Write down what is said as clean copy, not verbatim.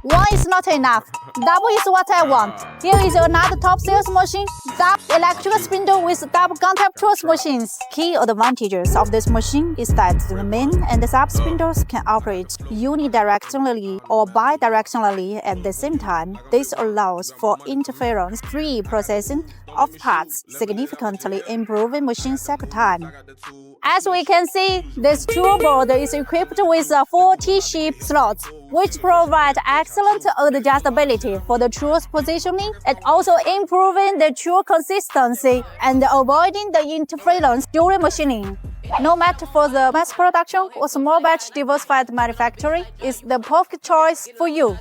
One is not enough. Double is what I want. Here is another top sales machine. Double electrical spindle with double contact tools machines. Key advantages of this machine is that the main and the sub spindles can operate unidirectionally or bidirectionally at the same time. This allows for interference-free processing of parts, significantly improving machine cycle time. As we can see, this tool board is equipped with a 4 T-shaped slots, which provide excellent adjustability for the tool's positioning and also improving the tool consistency and avoiding the interference during machining. No matter for the mass production or small batch diversified manufacturing, is the perfect choice for you.